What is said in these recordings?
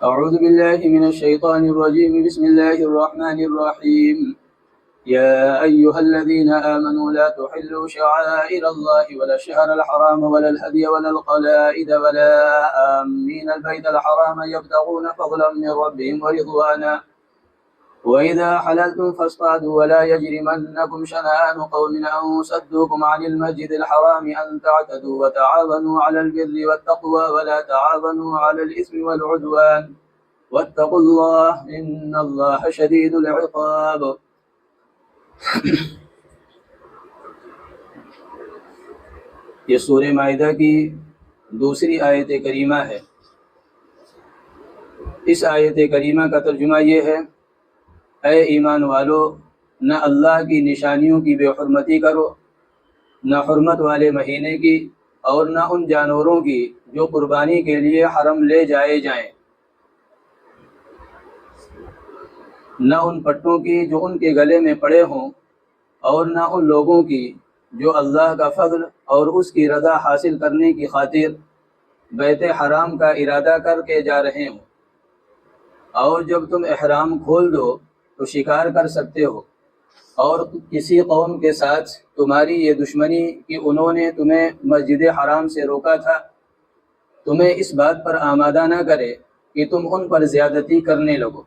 أعوذ بالله من الشيطان الرجيم. بسم الله الرحمن الرحيم. يا أيها الذين آمنوا لا تحلوا شعائر الله ولا الشهر الحرام ولا الهدي ولا القلائد ولا آمين البيت الحرام يبتغون فضلا من ربهم ورضوانا وإذا حللتم فاصطادوا ولا يجرمنكم شنآن قوم أن صدوكم عن المسجد الحرام أن تعتدوا وتعاونوا على البر والتقوى ولا تعاونوا على الإثم والعدوان واتقوا الله إن الله شديد العقاب. یہ سورہ مائدہ کی دوسری آیت کریمہ ہے۔ اس آیت کریمہ کا ترجمہ یہ ہے: اے ایمان والو، نہ اللہ کی نشانیوں کی بے حرمتی کرو، نہ حرمت والے مہینے کی، اور نہ ان جانوروں کی جو قربانی کے لیے حرم لے جائے جائیں، نہ ان پٹوں کی جو ان کے گلے میں پڑے ہوں، اور نہ ان لوگوں کی جو اللہ کا فضل اور اس کی رضا حاصل کرنے کی خاطر بیت حرام کا ارادہ کر کے جا رہے ہوں۔ اور جب تم احرام کھول دو تو شکار کر سکتے ہو۔ اور کسی قوم کے ساتھ تمہاری یہ دشمنی کہ انہوں نے تمہیں مسجد حرام سے روکا تھا، تمہیں اس بات پر آمادہ نہ کرے کہ تم ان پر زیادتی کرنے لگو،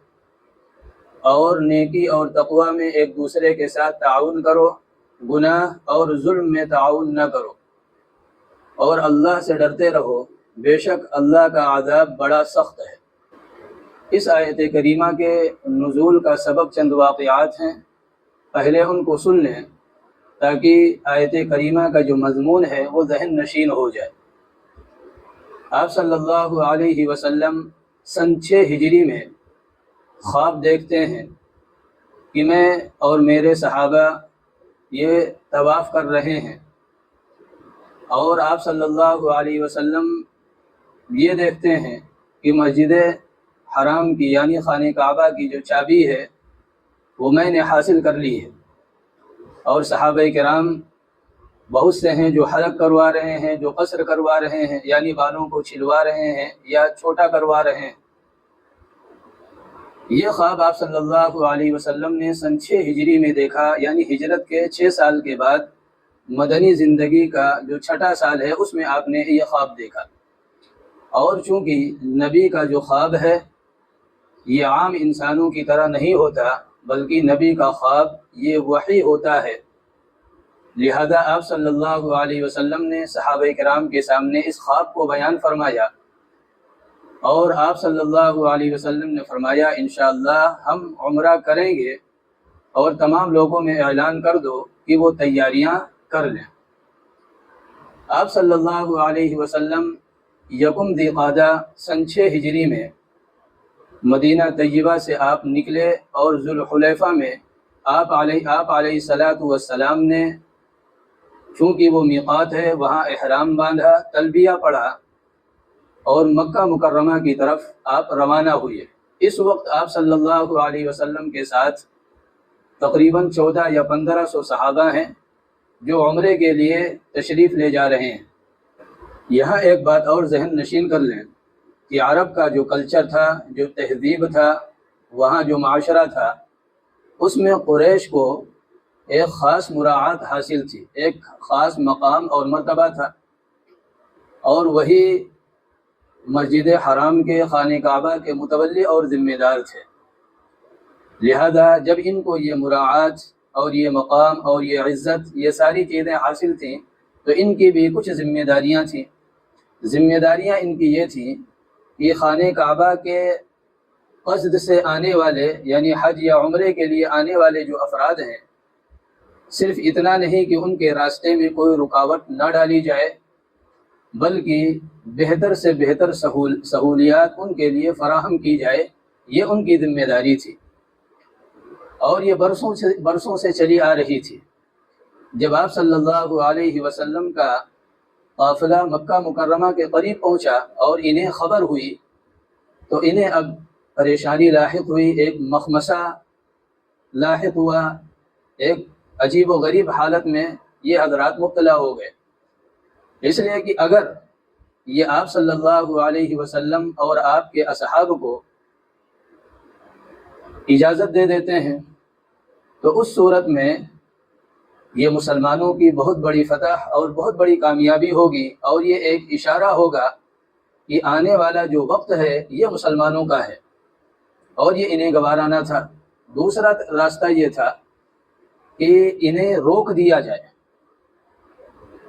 اور نیکی اور تقوی میں ایک دوسرے کے ساتھ تعاون کرو، گناہ اور ظلم میں تعاون نہ کرو، اور اللہ سے ڈرتے رہو، بے شک اللہ کا عذاب بڑا سخت ہے۔ اس آیت کریمہ کے نزول کا سبب چند واقعات ہیں، پہلے ان کو سن لیں تاکہ آیت کریمہ کا جو مضمون ہے وہ ذہن نشین ہو جائے۔ آپ صلی اللہ علیہ وسلم سن 6 ہجری میں خواب دیکھتے ہیں کہ میں اور میرے صحابہ یہ طواف کر رہے ہیں، اور آپ صلی اللہ علیہ وسلم یہ دیکھتے ہیں کہ مسجد حرام کی یعنی خانہ کعبہ کی جو چابی ہے وہ میں نے حاصل کر لی ہے، اور صحابہ کرام بہت سے ہیں جو حلق کروا رہے ہیں، جو قصر کروا رہے ہیں یعنی بالوں کو چھلوا رہے ہیں یا چھوٹا کروا رہے ہیں۔ یہ خواب آپ صلی اللہ علیہ وسلم نے سن 6 ہجری میں دیکھا، یعنی ہجرت کے 6 سال کے بعد مدنی زندگی کا جو 6واں سال ہے اس میں آپ نے یہ خواب دیکھا۔ اور چونکہ نبی کا جو خواب ہے یہ عام انسانوں کی طرح نہیں ہوتا، بلکہ نبی کا خواب یہ وحی ہوتا ہے، لہذا آپ صلی اللہ علیہ وسلم نے صحابہ کرام کے سامنے اس خواب کو بیان فرمایا، اور آپ صلی اللہ علیہ وسلم نے فرمایا انشاءاللہ ہم عمرہ کریں گے، اور تمام لوگوں میں اعلان کر دو کہ وہ تیاریاں کر لیں۔ آپ صلی اللہ علیہ وسلم یکم ذی قعدہ سن 6 ہجری میں مدینہ طیبہ سے آپ نکلے، اور ذوالحلیفہ میں آپ علیہ الصلاۃ والسلام نے، چونکہ وہ میقات ہے، وہاں احرام باندھا، تلبیہ پڑھا، اور مکہ مکرمہ کی طرف آپ روانہ ہوئے۔ اس وقت آپ صلی اللہ علیہ وسلم کے ساتھ تقریباً 14 یا 1500 صحابہ ہیں جو عمرے کے لیے تشریف لے جا رہے ہیں۔ یہاں ایک بات اور ذہن نشین کر لیں کہ عرب کا جو کلچر تھا، جو تہذیب تھا، وہاں جو معاشرہ تھا، اس میں قریش کو ایک خاص مراعات حاصل تھی، ایک خاص مقام اور مرتبہ تھا، اور وہی مسجد حرام کے خانہ کعبہ کے متولی اور ذمہ دار تھے۔ لہذا جب ان کو یہ مراعات اور یہ مقام اور یہ عزت، یہ ساری چیزیں حاصل تھیں، تو ان کی بھی کچھ ذمہ داریاں تھیں۔ ذمہ داریاں ان کی یہ تھیں کہ خانہ کعبہ کے قصد سے آنے والے، یعنی حج یا عمرے کے لیے آنے والے جو افراد ہیں، صرف اتنا نہیں کہ ان کے راستے میں کوئی رکاوٹ نہ ڈالی جائے، بلکہ بہتر سے بہتر سہولیات ان کے لیے فراہم کی جائے، یہ ان کی ذمہ داری تھی، اور یہ برسوں سے چلی آ رہی تھی۔ جب آپ صلی اللہ علیہ وسلم کا قافلہ مکہ مکرمہ کے قریب پہنچا اور انہیں خبر ہوئی، تو انہیں اب پریشانی لاحق ہوئی، ایک مخمصہ لاحق ہوا، ایک عجیب و غریب حالت میں یہ حضرات مبتلا ہو گئے، اس لیے کہ اگر یہ آپ صلی اللہ علیہ وسلم اور آپ کے اصحاب کو اجازت دے دیتے ہیں تو اس صورت میں یہ مسلمانوں کی بہت بڑی فتح اور بہت بڑی کامیابی ہوگی، اور یہ ایک اشارہ ہوگا کہ آنے والا جو وقت ہے یہ مسلمانوں کا ہے اور یہ انہیں گوارا نہ تھا۔ دوسرا راستہ یہ تھا کہ انہیں روک دیا جائے،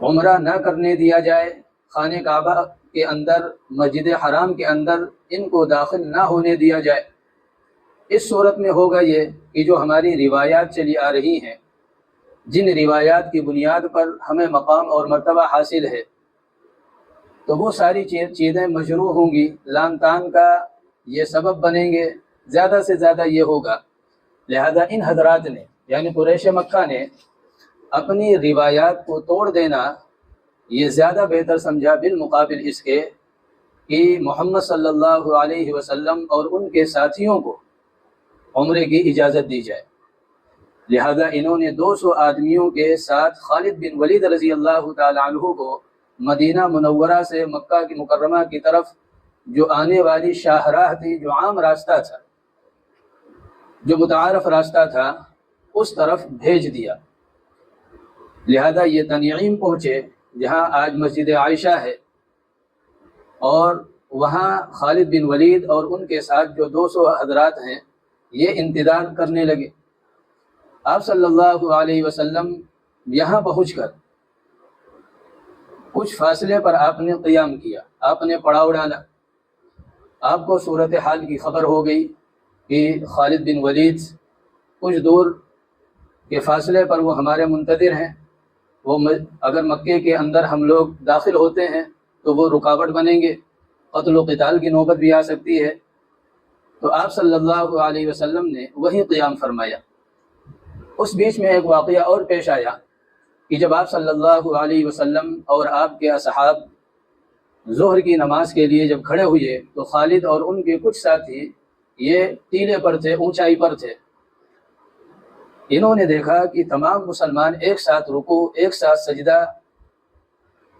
عمرہ نہ کرنے دیا جائے، خانہ کعبہ کے اندر، مسجد حرام کے اندر ان کو داخل نہ ہونے دیا جائے۔ اس صورت میں ہوگا یہ کہ جو ہماری روایات چلی آ رہی ہیں، جن روایات کی بنیاد پر ہمیں مقام اور مرتبہ حاصل ہے، تو وہ ساری چیزیں مشروع ہوں گی، لان تان کا یہ سبب بنیں گے، زیادہ سے زیادہ یہ ہوگا۔ لہذا ان حضرات نے یعنی قریش مکہ نے اپنی روایات کو توڑ دینا یہ زیادہ بہتر سمجھا، بالمقابل اس کے کہ محمد صلی اللہ علیہ وسلم اور ان کے ساتھیوں کو عمرے کی اجازت دی جائے۔ لہذا انہوں نے 200 آدمیوں کے ساتھ خالد بن ولید رضی اللہ تعالی عنہ کو مدینہ منورہ سے مکہ کی مکرمہ کی طرف جو آنے والی شاہراہ تھی، جو عام راستہ تھا، جو متعارف راستہ تھا، اس طرف بھیج دیا۔ لہذا یہ تنعیم پہنچے جہاں آج مسجد عائشہ ہے، اور وہاں خالد بن ولید اور ان کے ساتھ جو 200 حضرات ہیں یہ انتظار کرنے لگے۔ آپ صلی اللہ علیہ وسلم یہاں پہنچ کر کچھ فاصلے پر آپ نے قیام کیا، آپ نے پڑاؤ ڈالا۔ آپ کو صورتحال کی خبر ہو گئی کہ خالد بن ولید کچھ دور کے فاصلے پر وہ ہمارے منتظر ہیں، وہ اگر مکے کے اندر ہم لوگ داخل ہوتے ہیں تو وہ رکاوٹ بنیں گے، قتل و قتال کی نوبت بھی آ سکتی ہے۔ تو آپ صلی اللہ علیہ وسلم نے وہیں قیام فرمایا۔ اس بیچ میں ایک واقعہ اور پیش آیا کہ جب آپ صلی اللہ علیہ وسلم اور آپ کے اصحاب ظہر کی نماز کے لیے جب کھڑے ہوئے تو خالد اور ان کے کچھ ساتھی یہ ٹیلے پر تھے، اونچائی پر تھے۔ انہوں نے دیکھا کہ تمام مسلمان ایک ساتھ رکوع، ایک ساتھ سجدہ۔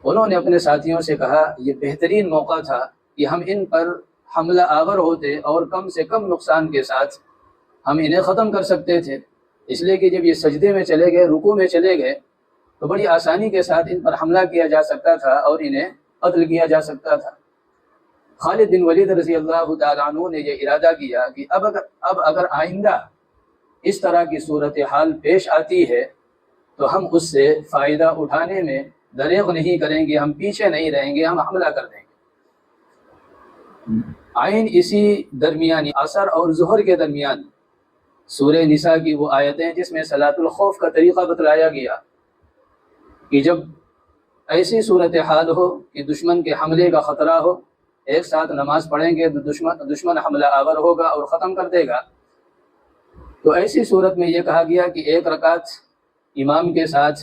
انہوں نے اپنے ساتھیوں سے کہا یہ بہترین موقع تھا کہ ہم ان پر حملہ آور ہوتے اور کم سے کم نقصان کے ساتھ ہم انہیں ختم کر سکتے تھے، اس لیے کہ جب یہ سجدے میں چلے گئے، رکوع میں چلے گئے تو بڑی آسانی کے ساتھ ان پر حملہ کیا جا سکتا تھا اور انہیں قتل کیا جا سکتا تھا۔ خالد بن ولید رضی اللہ تعالیٰ عنہ نے یہ ارادہ کیا کہ اب اگر آئندہ اس طرح کی صورتحال پیش آتی ہے تو ہم اس سے فائدہ اٹھانے میں دریغ نہیں کریں گے، ہم پیچھے نہیں رہیں گے، ہم حملہ کر دیں گے۔ عین اسی درمیانی عصر اور ظہر کے درمیان سورہ نساء کی وہ آیتیں جس میں صلاۃ الخوف کا طریقہ بتلایا گیا کہ جب ایسی صورتحال ہو کہ دشمن کے حملے کا خطرہ ہو، ایک ساتھ نماز پڑھیں گے تو دشمن حملہ آور ہوگا اور ختم کر دے گا، تو ایسی صورت میں یہ کہا گیا کہ ایک رکعت امام کے ساتھ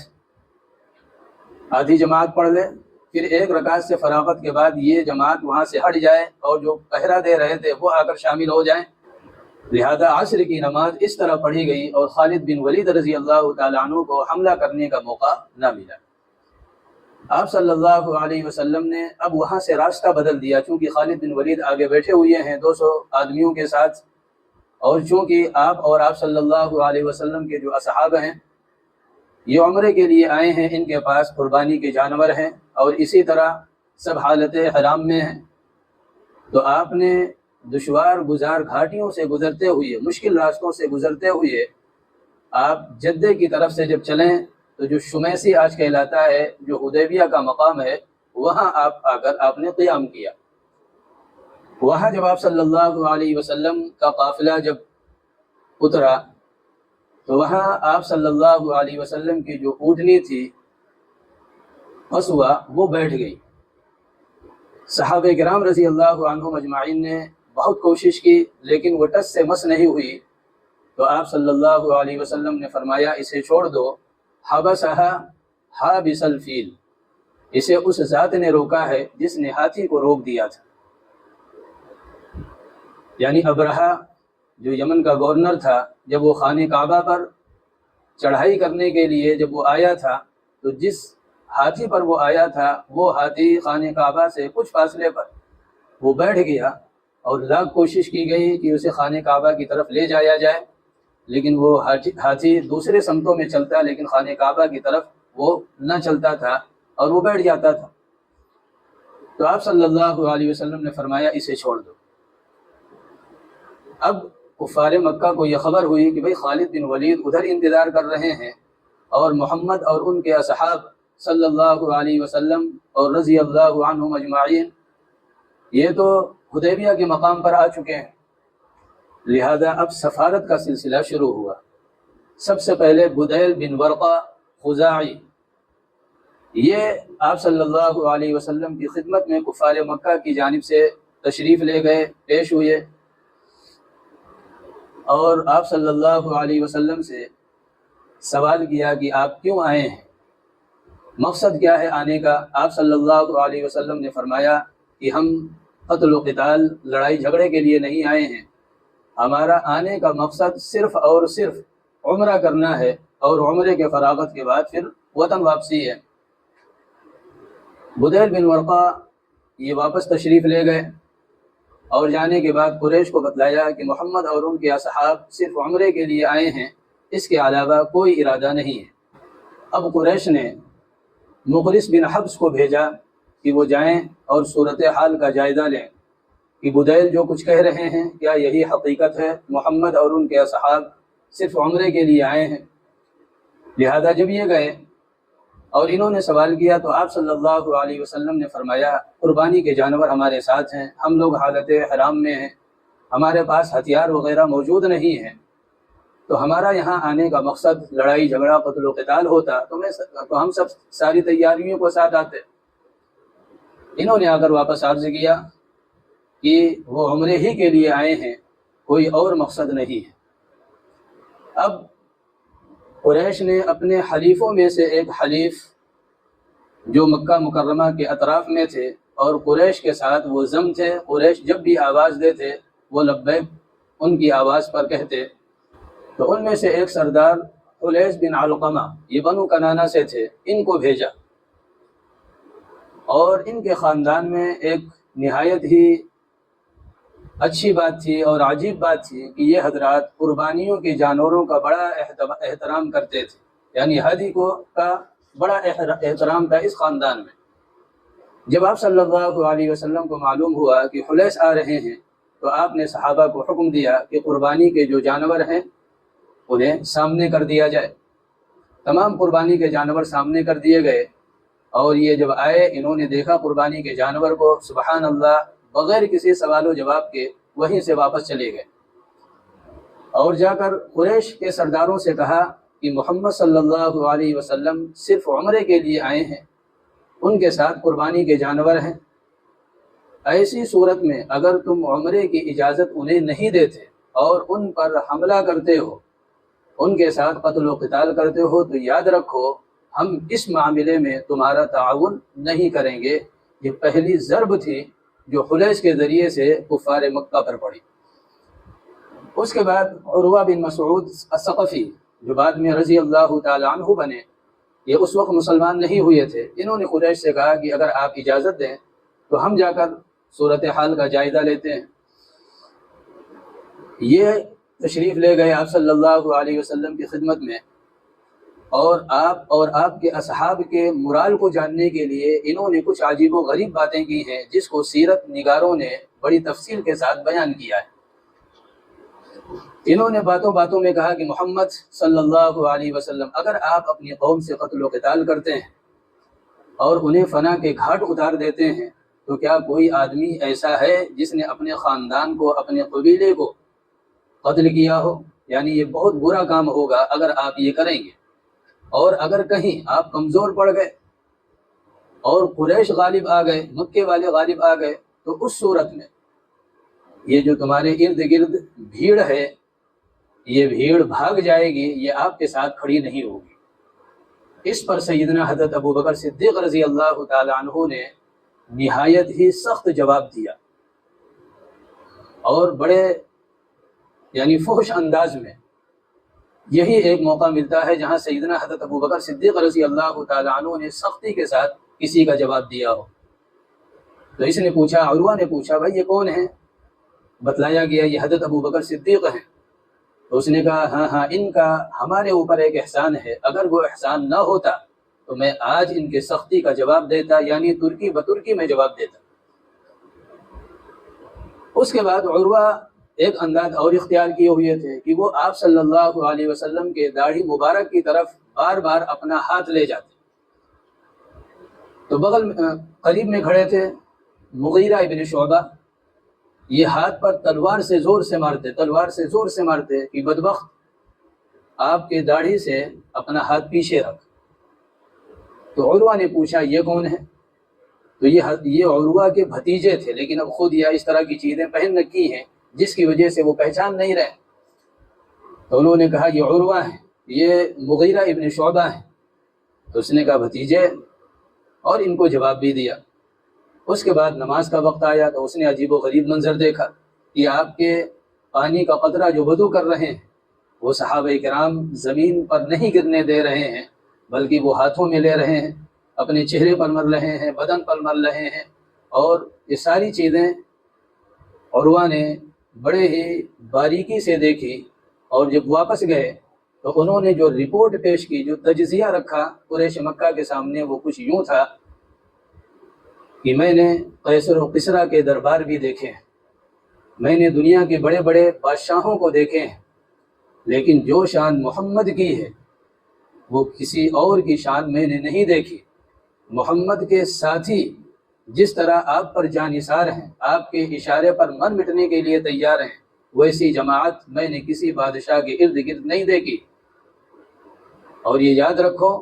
آدھی جماعت پڑھ لے، پھر ایک رکعت سے فراغت کے بعد یہ جماعت وہاں سے ہٹ جائے اور جو پہرا دے رہے تھے وہ آ کر شامل ہو جائیں۔ لہذا عصر کی نماز اس طرح پڑھی گئی اور خالد بن ولید رضی اللہ تعالیٰ عنہ کو حملہ کرنے کا موقع نہ ملا۔ آپ صلی اللہ علیہ وسلم نے اب وہاں سے راستہ بدل دیا، چونکہ خالد بن ولید آگے بیٹھے ہوئے ہیں 200 آدمیوں کے ساتھ، اور چونکہ آپ اور آپ صلی اللہ علیہ وسلم کے جو اصحاب ہیں یہ عمرے کے لیے آئے ہیں، ان کے پاس قربانی کے جانور ہیں اور اسی طرح سب حالت حرام میں ہیں، تو آپ نے دشوار گزار گھاٹیوں سے گزرتے ہوئے، مشکل راستوں سے گزرتے ہوئے آپ جدے کی طرف سے جب چلیں تو جو شمیسی آج کہلاتا ہے، جو حدیبیہ کا مقام ہے، وہاں آپ آ کر آپ نے قیام کیا۔ وہاں جب آپ صلی اللہ علیہ وسلم کا قافلہ جب اترا تو وہاں آپ صلی اللہ علیہ وسلم کی جو اونٹنی تھی قصوہ، وہ بیٹھ گئی۔ صحابہ کرام رضی اللہ عنہم اجمعین نے بہت کوشش کی لیکن وہ ٹس سے مس نہیں ہوئی، تو آپ صلی اللہ علیہ وسلم نے فرمایا اسے چھوڑ دو، حبسہا حابس الفیل، اسے اس ذات نے روکا ہے جس نے ہاتھی کو روک دیا تھا۔ یعنی ابرہہ جو یمن کا گورنر تھا، جب وہ خانہ کعبہ پر چڑھائی کرنے کے لیے جب وہ آیا تھا تو جس ہاتھی پر وہ آیا تھا، وہ ہاتھی خانہ کعبہ سے کچھ فاصلے پر وہ بیٹھ گیا، اور لاکھ کوشش کی گئی کہ اسے خانہ کعبہ کی طرف لے جایا جائے، لیکن وہ ہاتھی دوسرے سمتوں میں چلتا، لیکن خانہ کعبہ کی طرف وہ نہ چلتا تھا اور وہ بیٹھ جاتا تھا۔ تو آپ صلی اللہ علیہ وسلم نے فرمایا اسے چھوڑ دو۔ اب کفار مکہ کو یہ خبر ہوئی کہ بھئی خالد بن ولید ادھر انتظار کر رہے ہیں، اور محمد اور ان کے اصحاب صلی اللہ علیہ وسلم اور رضی اللہ عنہم اجمعین یہ تو حدیبیہ کے مقام پر آ چکے ہیں، لہذا اب سفارت کا سلسلہ شروع ہوا۔ سب سے پہلے بدیل بن ورقہ خزاعی یہ آپ صلی اللہ علیہ وسلم کی خدمت میں کفار مکہ کی جانب سے تشریف لے گئے، پیش ہوئے، اور آپ صلی اللہ علیہ وسلم سے سوال کیا کہ آپ کیوں آئے ہیں، مقصد کیا ہے آنے کا۔ آپ صلی اللہ علیہ وسلم نے فرمایا کہ ہم قتل و قتال، لڑائی جھگڑے کے لیے نہیں آئے ہیں، ہمارا آنے کا مقصد صرف اور صرف عمرہ کرنا ہے، اور عمرے کے فراغت کے بعد پھر وطن واپسی ہے۔ بدیل بن ورقہ یہ واپس تشریف لے گئے، اور جانے کے بعد قریش کو بتلایا کہ محمد اور ان کے اصحاب صرف عمرے کے لیے آئے ہیں، اس کے علاوہ کوئی ارادہ نہیں ہے۔ اب قریش نے مقرس بن حبس کو بھیجا کہ وہ جائیں اور صورتحال کا جائزہ لیں کہ بدیل جو کچھ کہہ رہے ہیں کیا یہی حقیقت ہے، محمد اور ان کے اصحاب صرف عمرے کے لیے آئے ہیں۔ لہذا جب یہ گئے اور انہوں نے سوال کیا تو آپ صلی اللہ علیہ وسلم نے فرمایا قربانی کے جانور ہمارے ساتھ ہیں، ہم لوگ حالت حرام میں ہیں، ہمارے پاس ہتھیار وغیرہ موجود نہیں ہیں، تو ہمارا یہاں آنے کا مقصد لڑائی جھگڑا قتل و قتال ہوتا تو ہم سب ساری تیاریوں کو ساتھ آتے۔ انہوں نے اگر واپس عرض کیا کہ وہ عمرے ہی کے لیے آئے ہیں، کوئی اور مقصد نہیں ہے۔ اب قریش نے اپنے حلیفوں میں سے ایک حلیف جو مکہ مکرمہ کے اطراف میں تھے اور قریش کے ساتھ وہ ضم تھے، قریش جب بھی آواز دیتے وہ لبیک ان کی آواز پر کہتے، تو ان میں سے ایک سردار حلیس بن علقمہ یہ بنو کنانہ سے تھے، ان کو بھیجا، اور ان کے خاندان میں ایک نہایت ہی اچھی بات تھی اور عجیب بات تھی کہ یہ حضرات قربانیوں کے جانوروں کا بڑا احترام کرتے تھے، یعنی ہدی کا بڑا احترام تھا اس خاندان میں۔ جب آپ صلی اللہ علیہ وسلم کو معلوم ہوا کہ حلیس آ رہے ہیں تو آپ نے صحابہ کو حکم دیا کہ قربانی کے جو جانور ہیں انہیں سامنے کر دیا جائے۔ تمام قربانی کے جانور سامنے کر دیے گئے، اور یہ جب آئے انہوں نے دیکھا قربانی کے جانور کو، سبحان اللہ، بغیر کسی سوال و جواب کے وہیں سے واپس چلے گئے، اور جا کر قریش کے سرداروں سے کہا کہ محمد صلی اللہ علیہ وسلم صرف عمرے کے لیے آئے ہیں، ان کے ساتھ قربانی کے جانور ہیں، ایسی صورت میں اگر تم عمرے کی اجازت انہیں نہیں دیتے اور ان پر حملہ کرتے ہو، ان کے ساتھ قتل و قتال کرتے ہو، تو یاد رکھو ہم اس معاملے میں تمہارا تعاون نہیں کریں گے۔ یہ پہلی ضرب تھی جو حلیس کے ذریعے سے کفار مکہ پر پڑی۔ اس کے بعد عروہ بن مسعود الثقفی جو بعد میں رضی اللہ تعالی عنہ بنے، یہ اس وقت مسلمان نہیں ہوئے تھے، انہوں نے قریش سے کہا کہ اگر آپ اجازت دیں تو ہم جا کر صورتحال کا جائزہ لیتے ہیں۔ یہ تشریف لے گئے آپ صلی اللہ علیہ وسلم کی خدمت میں، اور آپ کے اصحاب کے مرال کو جاننے کے لیے انہوں نے کچھ عجیب و غریب باتیں کی ہیں جس کو سیرت نگاروں نے بڑی تفصیل کے ساتھ بیان کیا ہے۔ انہوں نے باتوں باتوں میں کہا کہ محمد صلی اللہ علیہ وسلم اگر آپ اپنی قوم سے قتل و قتال کرتے ہیں اور انہیں فنا کے گھاٹ اتار دیتے ہیں تو کیا کوئی آدمی ایسا ہے جس نے اپنے خاندان کو، اپنے قبیلے کو قتل کیا ہو؟ یعنی یہ بہت برا کام ہوگا اگر آپ یہ کریں گے، اور اگر کہیں آپ کمزور پڑ گئے اور قریش غالب آ گئے، مکے والے غالب آ گئے، تو اس صورت میں یہ جو تمہارے ارد گرد بھیڑ ہے یہ بھیڑ بھاگ جائے گی، یہ آپ کے ساتھ کھڑی نہیں ہوگی۔ اس پر سیدنا حضرت ابوبکر صدیق رضی اللہ تعالی عنہ نے نہایت ہی سخت جواب دیا، اور بڑے یعنی فحش انداز میں یہی ایک موقع ملتا ہے جہاں سیدنا حضرت ابو بکر صدیق رضی اللہ تعالیٰ عنہ نے سختی کے ساتھ کسی کا جواب دیا ہو۔ تو اس نے پوچھا، عروہ نے پوچھا، بھائی یہ کون ہے؟ بتلایا گیا یہ حضرت ابو بکر صدیق ہیں۔ تو اس نے کہا ہاں ان کا ہمارے اوپر ایک احسان ہے، اگر وہ احسان نہ ہوتا تو میں آج ان کے سختی کا جواب دیتا، یعنی ترکی بترکی میں جواب دیتا۔ اس کے بعد عروہ ایک انداز اور اختیار کیے ہوئے تھے کہ وہ آپ صلی اللہ علیہ وسلم کے داڑھی مبارک کی طرف بار بار اپنا ہاتھ لے جاتے۔ تو بغل قریب میں کھڑے تھے مغیرہ ابن شعبہ، یہ ہاتھ پر تلوار سے زور سے مارتے کہ بدبخت آپ کے داڑھی سے اپنا ہاتھ پیچھے رکھ۔ تو عروہ نے پوچھا یہ کون ہے؟ تو یہ عروہ کے بھتیجے تھے، لیکن اب خود یا اس طرح کی چیزیں پہن رکھی ہیں جس کی وجہ سے وہ پہچان نہیں رہے۔ تو انہوں نے کہا یہ عروہ ہیں، یہ مغیرہ ابن شعبہ ہیں۔ تو اس نے کہا بھتیجے، اور ان کو جواب بھی دیا۔ اس کے بعد نماز کا وقت آیا تو اس نے عجیب و غریب منظر دیکھا کہ آپ کے پانی کا قطرہ جو وضو کر رہے ہیں وہ صحابہ کرام زمین پر نہیں گرنے دے رہے ہیں، بلکہ وہ ہاتھوں میں لے رہے ہیں، اپنے چہرے پر مل رہے ہیں، بدن پر مل رہے ہیں، اور یہ ساری چیزیں عروہ نے بڑے ہی باریکی سے دیکھی۔ اور جب واپس گئے تو انہوں نے جو رپورٹ پیش کی، جو تجزیہ رکھا قریش مکہ کے سامنے، وہ کچھ یوں تھا کہ میں نے قیصر و کسریٰ کے دربار بھی دیکھے ہیں، میں نے دنیا کے بڑے بڑے بادشاہوں کو دیکھے ہیں، لیکن جو شان محمد کی ہے وہ کسی اور کی شان میں نے نہیں دیکھی۔ محمد کے ساتھی جس طرح آپ پر جانثار ہیں، آپ کے اشارے پر مر مٹنے کے لیے تیار ہیں، ویسی جماعت میں نے کسی بادشاہ کے ارد گرد نہیں دیکھی۔ اور یہ یاد رکھو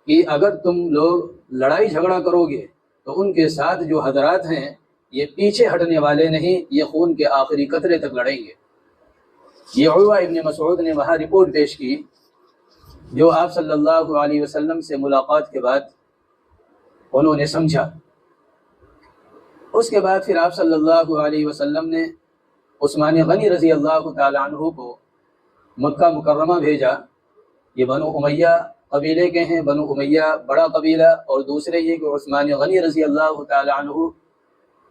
کہ اگر تم لوگ لڑائی جھگڑا کرو گے تو ان کے ساتھ جو حضرات ہیں یہ پیچھے ہٹنے والے نہیں، یہ خون کے آخری قطرے تک لڑیں گے۔ یہ عروہ ابن مسعود نے وہاں رپورٹ پیش کی جو آپ صلی اللہ علیہ وسلم سے ملاقات کے بعد انہوں نے سمجھا۔ اس کے بعد پھر آپ صلی اللہ علیہ وسلم نے عثمان غنی رضی اللہ تعالی عنہ کو مکہ مکرمہ بھیجا۔ یہ بنو امیہ قبیلے کے ہیں، بنو امیہ بڑا قبیلہ، اور دوسرے یہ کہ عثمان غنی رضی اللہ تعالی عنہ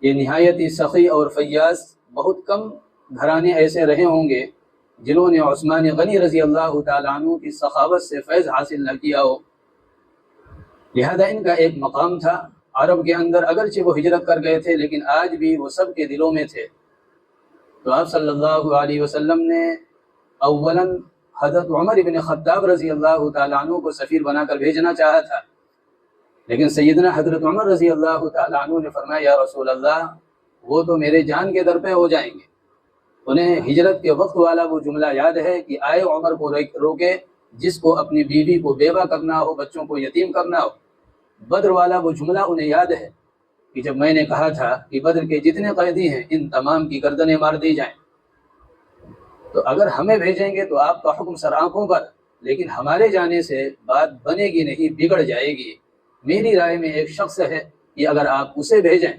یہ نہایت ہی سخی اور فیاض، بہت کم گھرانے ایسے رہے ہوں گے جنہوں نے عثمان غنی رضی اللہ تعالی عنہ کی سخاوت سے فیض حاصل نہ کیا ہو۔ لہذا ان کا ایک مقام تھا عرب کے اندر، اگرچہ وہ ہجرت کر گئے تھے لیکن آج بھی وہ سب کے دلوں میں تھے۔ تو آپ صلی اللہ علیہ وسلم نے اولاً حضرت عمر بن خطاب رضی اللہ تعالیٰ عنہ کو سفیر بنا کر بھیجنا چاہا تھا، لیکن سیدنا حضرت عمر رضی اللہ تعالیٰ عنہ نے فرمایا یا رسول اللہ وہ تو میرے جان کے در پہ ہو جائیں گے۔ انہیں ہجرت کے وقت والا وہ جملہ یاد ہے کہ آئے عمر کو روکے جس کو اپنی بیوی کو بیوہ کرنا ہو، بچوں کو یتیم کرنا ہو۔ بدر والا وہ جملہ انہیں یاد ہے کہ جب میں نے کہا تھا کہ بدر کے جتنے قیدی ہیں ان تمام کی گردنیں مار دی جائیں، تو اگر ہمیں بھیجیں گے تو آپ کا حکم سر آنکھوں پر، لیکن ہمارے جانے سے بات بنے گی نہیں، بگڑ جائے گی۔ میری رائے میں ایک شخص ہے کہ اگر آپ اسے بھیجیں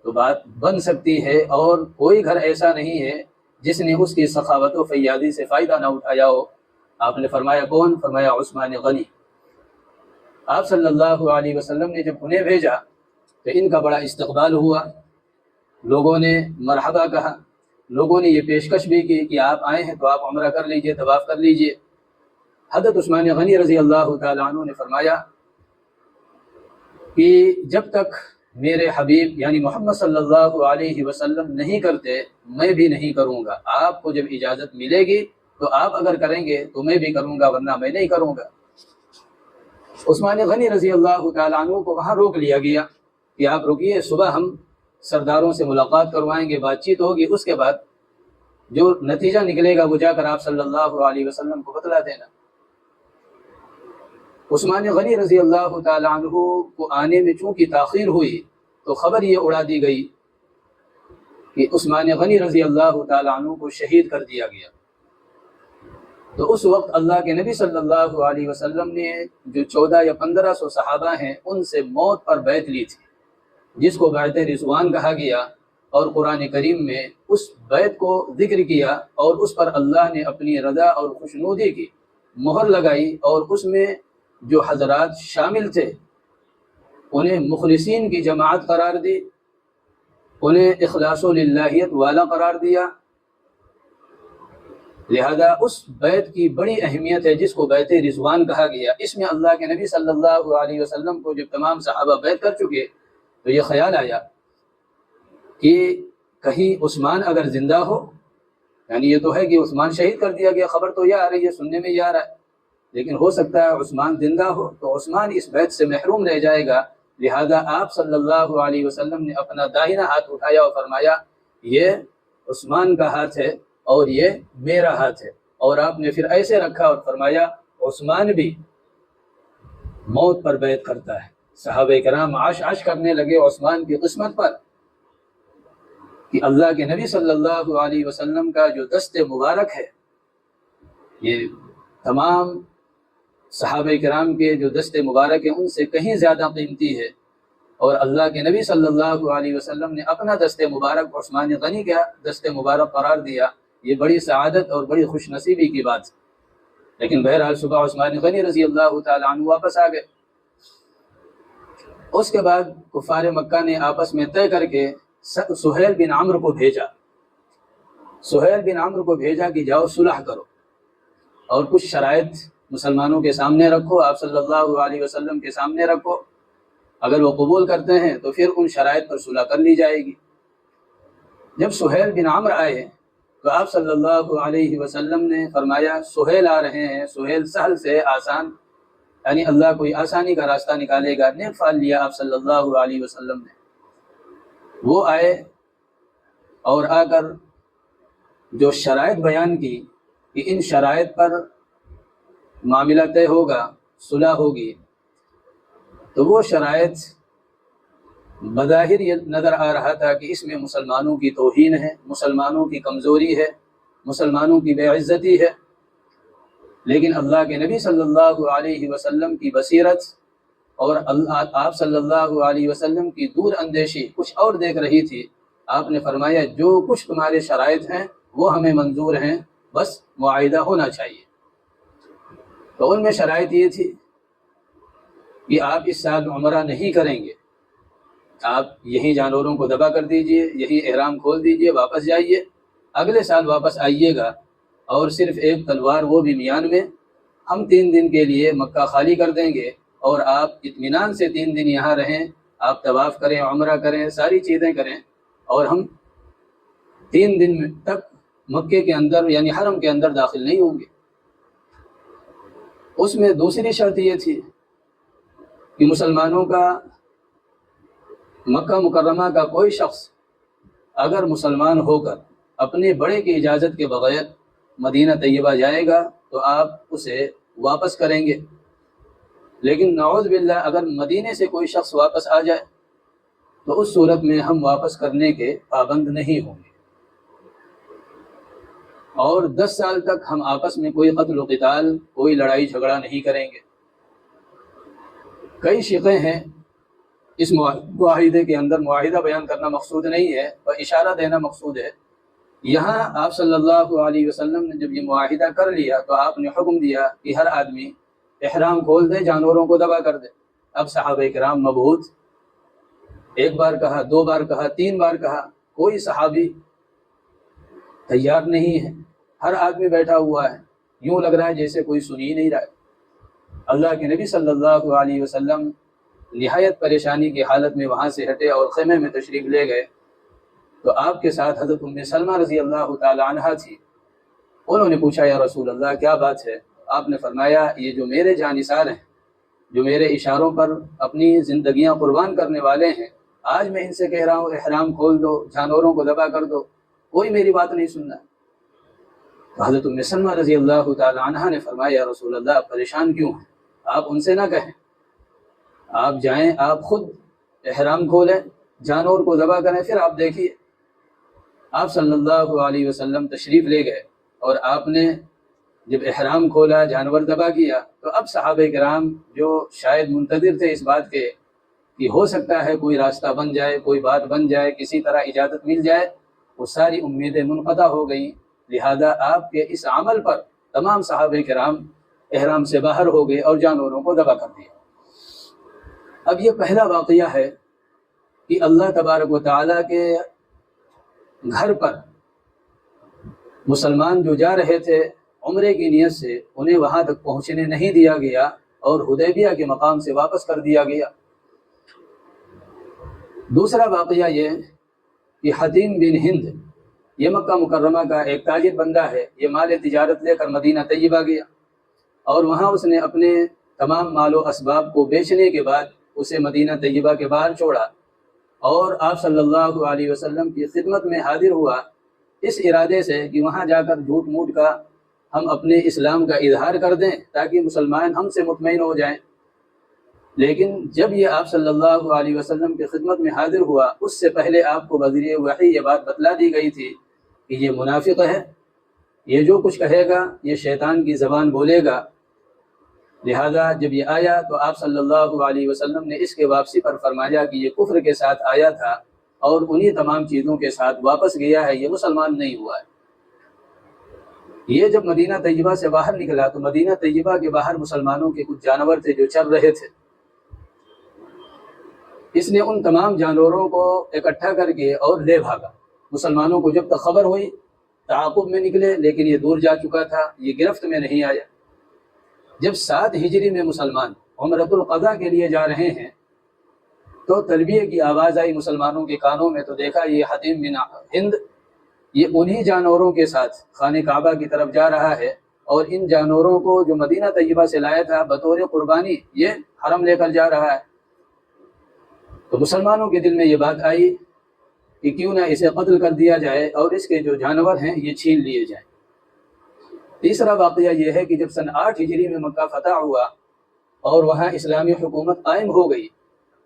تو بات بن سکتی ہے، اور کوئی گھر ایسا نہیں ہے جس نے اس کی سخاوت و فیاضی سے فائدہ نہ اٹھایا ہو۔ آپ نے فرمایا کون؟ فرمایا عثمان غنی۔ آپ صلی اللہ علیہ وسلم نے جب انہیں بھیجا تو ان کا بڑا استقبال ہوا، لوگوں نے مرحبا کہا، لوگوں نے یہ پیشکش بھی کی کہ آپ آئے ہیں تو آپ عمرہ کر لیجئے، طواف کر لیجئے۔ حضرت عثمان غنی رضی اللہ تعالیٰ عنہ نے فرمایا کہ جب تک میرے حبیب یعنی محمد صلی اللہ علیہ وسلم نہیں کرتے میں بھی نہیں کروں گا، آپ کو جب اجازت ملے گی تو آپ اگر کریں گے تو میں بھی کروں گا، ورنہ میں نہیں کروں گا۔ عثمان غنی رضی اللہ تعالیٰ عنہ کو وہاں روک لیا گیا کہ آپ رکیے، صبح ہم سرداروں سے ملاقات کروائیں گے، بات چیت ہوگی، اس کے بعد جو نتیجہ نکلے گا وہ جا کر آپ صلی اللہ علیہ وسلم کو بتلا دینا۔ عثمان غنی رضی اللہ تعالیٰ عنہ کو آنے میں چونکہ تاخیر ہوئی تو خبر یہ اڑا دی گئی کہ عثمان غنی رضی اللہ تعالیٰ عنہ کو شہید کر دیا گیا۔ تو اس وقت اللہ کے نبی صلی اللہ علیہ وسلم نے جو 14 یا 1500 صحابہ ہیں ان سے موت پر بیعت لی تھی، جس کو بیعت رضوان کہا گیا۔ اور قرآن کریم میں اس بیعت کو ذکر کیا اور اس پر اللہ نے اپنی رضا اور خوشنودی کی مہر لگائی، اور اس میں جو حضرات شامل تھے انہیں مخلصین کی جماعت قرار دی، انہیں اخلاص و للہیت والا قرار دیا۔ لہذا اس بیعت کی بڑی اہمیت ہے جس کو بیعت رضوان کہا گیا۔ اس میں اللہ کے نبی صلی اللہ علیہ وسلم کو جب تمام صحابہ بیعت کر چکے تو یہ خیال آیا کہ کہیں عثمان اگر زندہ ہو، یعنی یہ تو ہے کہ عثمان شہید کر دیا گیا، خبر تو یہ آ رہی ہے، سننے میں یہ آ رہا ہے، لیکن ہو سکتا ہے عثمان زندہ ہو تو عثمان اس بیعت سے محروم رہ جائے گا۔ لہذا آپ صلی اللہ علیہ وسلم نے اپنا داہنا ہاتھ اٹھایا اور فرمایا یہ عثمان کا ہاتھ ہے اور یہ میرا ہاتھ ہے، اور آپ نے پھر ایسے رکھا اور فرمایا عثمان بھی موت پر بیعت کرتا ہے۔ صحابہ کرام عش عش کرنے لگے عثمان کی قسمت پر کہ اللہ کے نبی صلی اللہ علیہ وسلم کا جو دست مبارک ہے، یہ تمام صحابہ کرام کے جو دست مبارک ہیں ان سے کہیں زیادہ قیمتی ہے، اور اللہ کے نبی صلی اللہ علیہ وسلم نے اپنا دست مبارک عثمان غنی کا دست مبارک قرار دیا۔ یہ بڑی سعادت اور بڑی خوش نصیبی کی بات ہے۔ لیکن بہرحال صبح عثمان غنی رضی اللہ تعالیٰ عنہ واپس آ گئے۔ اس کے بعد کفار مکہ نے آپس میں طے کر کے سہیل بن عمرو کو بھیجا، سہیل بن عمرو کو بھیجا کہ جاؤ صلح کرو اور کچھ شرائط مسلمانوں کے سامنے رکھو، آپ صلی اللہ علیہ وسلم کے سامنے رکھو، اگر وہ قبول کرتے ہیں تو پھر ان شرائط پر صلح کر لی جائے گی۔ جب سہیل بن عمرو آئے تو آپ صلی اللہ علیہ وسلم نے فرمایا سہیل آ رہے ہیں، سہیل سہل سے آسان، یعنی اللہ کوئی آسانی کا راستہ نکالے گا۔ نیک فعل لیا آپ صلی اللہ علیہ وسلم نے۔ وہ آئے اور آ کر جو شرائط بیان کی کہ ان شرائط پر معاملہ طے ہوگا، صلح ہوگی، تو وہ شرائط بظاہر یہ نظر آ رہا تھا کہ اس میں مسلمانوں کی توہین ہے، مسلمانوں کی کمزوری ہے، مسلمانوں کی بے عزتی ہے، لیکن اللہ کے نبی صلی اللہ علیہ وسلم کی بصیرت اور آپ صلی اللہ علیہ وسلم کی دور اندیشی کچھ اور دیکھ رہی تھی۔ آپ نے فرمایا جو کچھ تمہارے شرائط ہیں وہ ہمیں منظور ہیں، بس معاہدہ ہونا چاہیے۔ تو ان میں شرائط یہ تھی کہ آپ اس سال عمرہ نہیں کریں گے، آپ یہی جانوروں کو ذبح کر دیجئے، یہی احرام کھول دیجئے، واپس جائیے، اگلے سال واپس آئیے گا، اور صرف ایک تلوار وہ بھی میان میں، ہم 3 دن کے لیے مکہ خالی کر دیں گے اور آپ اطمینان سے 3 دن یہاں رہیں، آپ طواف کریں، عمرہ کریں، ساری چیزیں کریں، اور ہم 3 دن تک مکے کے اندر یعنی حرم کے اندر داخل نہیں ہوں گے۔ اس میں دوسری شرط یہ تھی کہ مسلمانوں کا مکہ مکرمہ کا کوئی شخص اگر مسلمان ہو کر اپنے بڑے کی اجازت کے بغیر مدینہ طیبہ جائے گا تو آپ اسے واپس کریں گے، لیکن نعوذ باللہ اگر مدینے سے کوئی شخص واپس آ جائے تو اس صورت میں ہم واپس کرنے کے پابند نہیں ہوں گے، اور 10 سال تک ہم آپس میں کوئی قتل و قتال، کوئی لڑائی جھگڑا نہیں کریں گے۔ کئی شقیں ہیں اس معاہدے کے اندر، معاہدہ بیان کرنا مقصود نہیں ہے اور اشارہ دینا مقصود ہے۔ یہاں آپ صلی اللہ علیہ وسلم نے جب یہ معاہدہ کر لیا تو آپ نے حکم دیا کہ ہر آدمی احرام کھول دے، جانوروں کو ذبح کر دے۔ اب صحابہ کرام مبہوت، ایک بار کہا، 2 بار کہا، 3 بار کہا، کوئی صحابی تیار نہیں ہے، ہر آدمی بیٹھا ہوا ہے، یوں لگ رہا ہے جیسے کوئی سن ہی نہیں رہا ہے۔ اللہ کے نبی صلی اللہ علیہ وسلم نہایت پریشانی کی حالت میں وہاں سے ہٹے اور خیمے میں تشریف لے گئے، تو آپ کے ساتھ حضرت ام سلمہ رضی اللہ تعالی عنہا تھی۔ انہوں نے پوچھا یا رسول اللہ کیا بات ہے؟ آپ نے فرمایا یہ جو میرے جانثار ہیں، جو میرے اشاروں پر اپنی زندگیاں قربان کرنے والے ہیں، آج میں ان سے کہہ رہا ہوں احرام کھول دو، جانوروں کو ذبح کر دو، کوئی میری بات نہیں سننا۔ تو حضرت ام سلمہ رضی اللہ تعالی عنہا نے فرمایا یا رسول اللہ آپ پریشان کیوں ہیں؟ آپ ان سے نہ کہیں، آپ جائیں، آپ خود احرام کھولیں، جانور کو ذبح کریں، پھر آپ دیکھیے۔ آپ صلی اللہ علیہ وسلم تشریف لے گئے اور آپ نے جب احرام کھولا، جانور ذبح کیا، تو اب صحابہ کرام جو شاید منتظر تھے اس بات کے کہ ہو سکتا ہے کوئی راستہ بن جائے، کوئی بات بن جائے، کسی طرح اجازت مل جائے، وہ ساری امیدیں منقطع ہو گئیں۔ لہذا آپ کے اس عمل پر تمام صحابہ کرام احرام سے باہر ہو گئے اور جانوروں کو ذبح کر دیا۔ اب یہ پہلا واقعہ ہے کہ اللہ تبارک و تعالیٰ کے گھر پر مسلمان جو جا رہے تھے عمرے کی نیت سے، انہیں وہاں تک پہنچنے نہیں دیا گیا اور حدیبیہ کے مقام سے واپس کر دیا گیا۔ دوسرا واقعہ یہ کہ حتیم بن ہند، یہ مکہ مکرمہ کا ایک تاجر بندہ ہے، یہ مال تجارت لے کر مدینہ طیبہ گیا اور وہاں اس نے اپنے تمام مال و اسباب کو بیچنے کے بعد اسے مدینہ طیبہ کے باہر چھوڑا اور آپ صلی اللہ علیہ وسلم کی خدمت میں حاضر ہوا، اس ارادے سے کہ وہاں جا کر جھوٹ موٹ کا ہم اپنے اسلام کا اظہار کر دیں تاکہ مسلمان ہم سے مطمئن ہو جائیں۔ لیکن جب یہ آپ صلی اللہ علیہ وسلم کی خدمت میں حاضر ہوا، اس سے پہلے آپ کو بذریعہ وحی یہ بات بتلا دی گئی تھی کہ یہ منافق ہے، یہ جو کچھ کہے گا یہ شیطان کی زبان بولے گا۔ لہذا جب یہ آیا تو آپ صلی اللہ علیہ وسلم نے اس کے واپسی پر فرمایا کہ یہ کفر کے ساتھ آیا تھا اور انہی تمام چیزوں کے ساتھ واپس گیا ہے، یہ مسلمان نہیں ہوا ہے۔ یہ جب مدینہ طیبہ سے باہر نکلا تو مدینہ طیبہ کے باہر مسلمانوں کے کچھ جانور تھے جو چر رہے تھے، اس نے ان تمام جانوروں کو اکٹھا کر کے اور لے بھاگا۔ مسلمانوں کو جب تک خبر ہوئی تعاقب میں نکلے، لیکن یہ دور جا چکا تھا، یہ گرفت میں نہیں آیا۔ جب 7 ہجری میں مسلمان عمرۃ القضاء کے لیے جا رہے ہیں تو تلبیہ کی آواز آئی مسلمانوں کے کانوں میں، تو دیکھا یہ حتیم بن ہند یہ انہی جانوروں کے ساتھ خانہ کعبہ کی طرف جا رہا ہے اور ان جانوروں کو جو مدینہ طیبہ سے لایا تھا بطور قربانی یہ حرم لے کر جا رہا ہے۔ تو مسلمانوں کے دل میں یہ بات آئی کہ کیوں نہ اسے قتل کر دیا جائے اور اس کے جو جانور ہیں یہ چھین لیے جائیں۔ تیسرا واقعہ یہ ہے کہ جب سن 8 ہجری میں مکہ فتح ہوا اور وہاں اسلامی حکومت قائم ہو گئی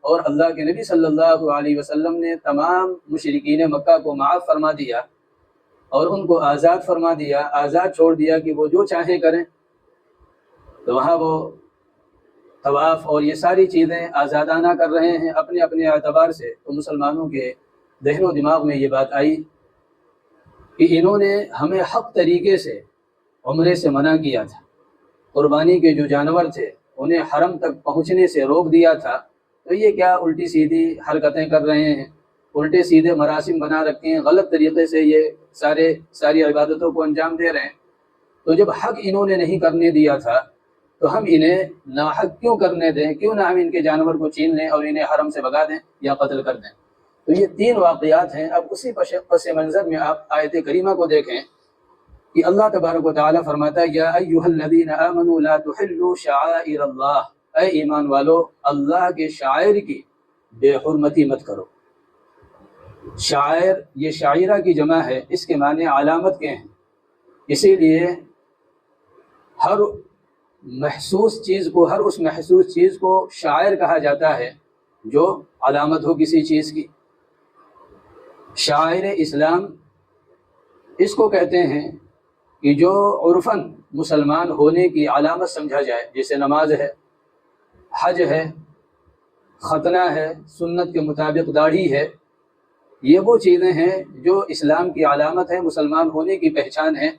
اور اللہ کے نبی صلی اللہ علیہ وسلم نے تمام مشرکین مکہ کو معاف فرما دیا اور ان کو آزاد فرما دیا، آزاد چھوڑ دیا کہ وہ جو چاہیں کریں، تو وہاں وہ طواف اور یہ ساری چیزیں آزادانہ کر رہے ہیں اپنے اپنے اعتبار سے۔ تو مسلمانوں کے ذہن و دماغ میں یہ بات آئی کہ انہوں نے ہمیں حق طریقے سے عمرے سے منع کیا تھا، قربانی کے جو جانور تھے انہیں حرم تک پہنچنے سے روک دیا تھا، تو یہ کیا الٹی سیدھی حرکتیں کر رہے ہیں، الٹے سیدھے مراسم بنا رکھے ہیں، غلط طریقے سے یہ ساری عبادتوں کو انجام دے رہے ہیں۔ تو جب حق انہوں نے نہیں کرنے دیا تھا تو ہم انہیں ناحق کیوں کرنے دیں، کیوں نہ ہم ان کے جانور کو چھین لیں اور انہیں حرم سے بھگا دیں یا قتل کر دیں۔ تو یہ 3 واقعات ہیں۔ اب اسی پس منظر میں آپ آیت کریمہ کو دیکھیں کہ اللہ تبارک و تعالیٰ فرماتا ہے یا ایھا الذین آمنوا لا تحلوا شعائر اللہ، اے ایمان والو اللہ کے شعائر کی بے حرمتی مت کرو۔ شاعر یہ شاعرہ کی جمع ہے، اس کے معنی علامت کے ہیں، اسی لیے ہر محسوس چیز کو، ہر اس محسوس چیز کو شاعر کہا جاتا ہے جو علامت ہو کسی چیز کی۔ شاعر اسلام اس کو کہتے ہیں کہ جو عرفاً مسلمان ہونے کی علامت سمجھا جائے، جیسے نماز ہے، حج ہے، ختنہ ہے، سنت کے مطابق داڑھی ہے، یہ وہ چیزیں ہیں جو اسلام کی علامت ہے، مسلمان ہونے کی پہچان ہے،